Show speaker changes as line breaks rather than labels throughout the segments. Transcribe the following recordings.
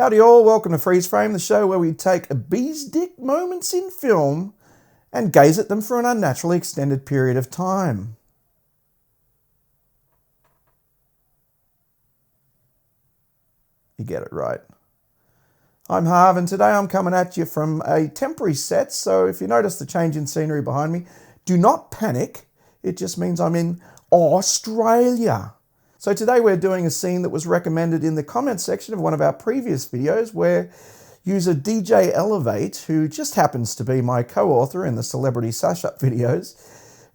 Howdy all, welcome to Freeze Frame, the show where we take bee's dick moments in film and gaze at them for an unnaturally extended period of time. You get it right. I'm Harv, and today I'm coming at you from a temporary set, so if you notice the change in scenery behind me, do not panic. It just means I'm in Australia. So today we're doing a scene that was recommended in the comment section of one of our previous videos where user DJ Elevate, who just happens to be my co-author in the Celebrity Sash-Up videos,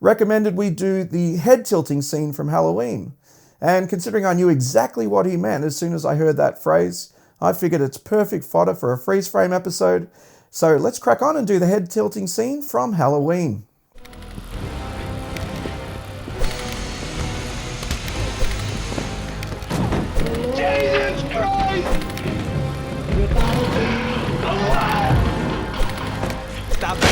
recommended we do the head tilting scene from Halloween. And considering I knew exactly what he meant as soon as I heard that phrase, I figured it's perfect fodder for a freeze frame episode. So let's crack on and do the head tilting scene from Halloween.
Jesus Christ! Stop it!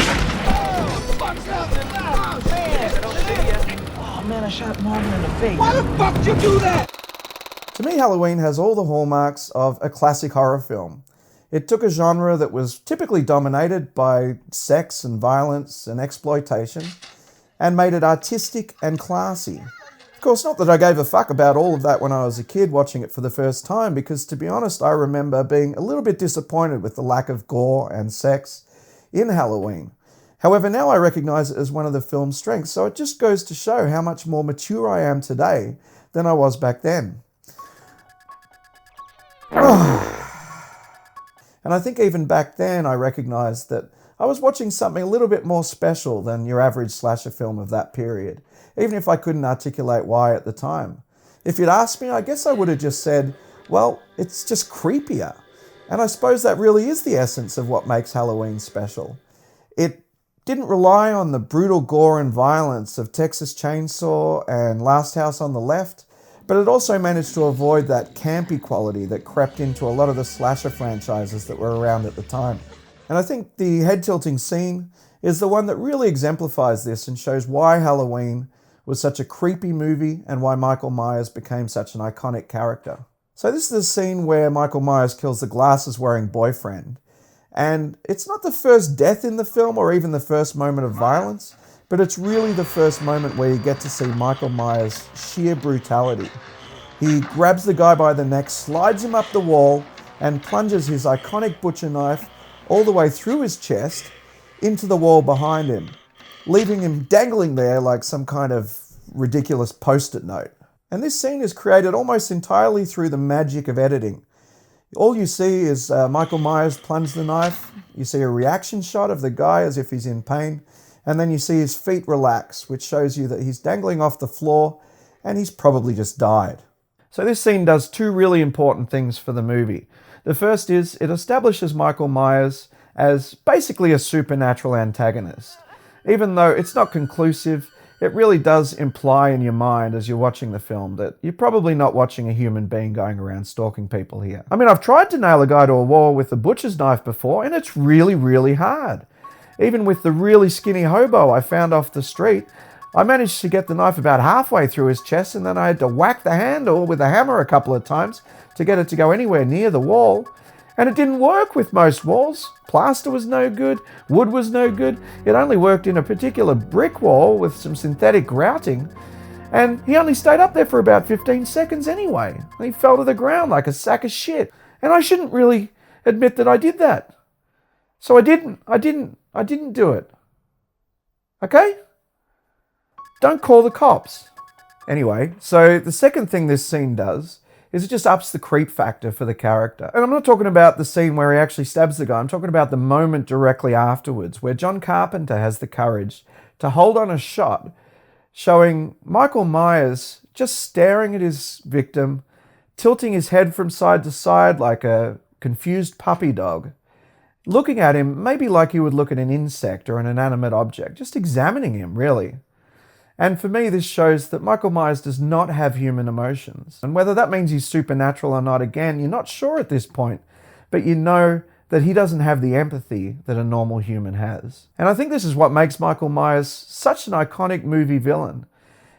Oh, fuck's happening now? Oh, man, I don't see you. Oh, man, I shot Marvin in the face. Why the fuck did you do that?
To me, Halloween has all the hallmarks of a classic horror film. It took a genre that was typically dominated by sex and violence and exploitation and made it artistic and classy. Of course, not that I gave a fuck about all of that when I was a kid watching it for the first time, because to be honest, I remember being a little bit disappointed with the lack of gore and sex in Halloween. However, now I recognize it as one of the film's strengths, so it just goes to show how much more mature I am today than I was back then. And I think even back then I recognized that I was watching something a little bit more special than your average slasher film of that period, even if I couldn't articulate why at the time. If you'd asked me, I guess I would have just said, well, it's just creepier. And I suppose that really is the essence of what makes Halloween special. It didn't rely on the brutal gore and violence of Texas Chainsaw and Last House on the Left, but it also managed to avoid that campy quality that crept into a lot of the slasher franchises that were around at the time. And I think the head tilting scene is the one that really exemplifies this and shows why Halloween was such a creepy movie and why Michael Myers became such an iconic character. So this is the scene where Michael Myers kills the glasses-wearing boyfriend. And it's not the first death in the film or even the first moment of violence, but it's really the first moment where you get to see Michael Myers' sheer brutality. He grabs the guy by the neck, slides him up the wall, and plunges his iconic butcher knife all the way through his chest into the wall behind him, leaving him dangling there like some kind of ridiculous post-it note. And this scene is created almost entirely through the magic of editing. All you see is Michael Myers plunge the knife, you see a reaction shot of the guy as if he's in pain, and then you see his feet relax, which shows you that he's dangling off the floor and he's probably just died. So this scene does two really important things for the movie. The first is it establishes Michael Myers as basically a supernatural antagonist. Even though it's not conclusive, it really does imply in your mind as you're watching the film that you're probably not watching a human being going around stalking people here. I mean, I've tried to nail a guy to a wall with a butcher's knife before, and it's really, really hard. Even with the really skinny hobo I found off the street, I managed to get the knife about halfway through his chest, and then I had to whack the handle with a hammer a couple of times to get it to go anywhere near the wall. And it didn't work with most walls. Plaster was no good, wood was no good. It only worked in a particular brick wall with some synthetic grouting. And he only stayed up there for about 15 seconds anyway. He fell to the ground like a sack of shit. And I shouldn't really admit that I did that. So I didn't do it. Okay? Don't call the cops. Anyway, so the second thing this scene does is it just ups the creep factor for the character. And I'm not talking about the scene where he actually stabs the guy. I'm talking about the moment directly afterwards where John Carpenter has the courage to hold on a shot showing Michael Myers just staring at his victim, tilting his head from side to side like a confused puppy dog, looking at him maybe like you would look at an insect or an inanimate object, just examining him, really. And for me, this shows that Michael Myers does not have human emotions. And whether that means he's supernatural or not, again, you're not sure at this point. But you know that he doesn't have the empathy that a normal human has. And I think this is what makes Michael Myers such an iconic movie villain.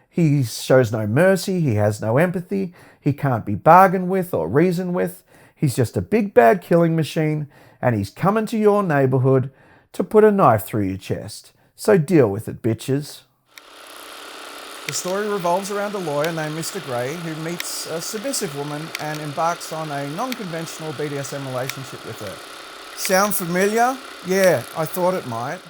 He shows no mercy, he has no empathy, he can't be bargained with or reasoned with. He's just a big bad killing machine, and he's coming to your neighborhood to put a knife through your chest. So deal with it, bitches. The story revolves around a lawyer named Mr. Grey who meets a submissive woman and embarks on a non-conventional BDSM relationship with her. Sound familiar? Yeah, I thought it might.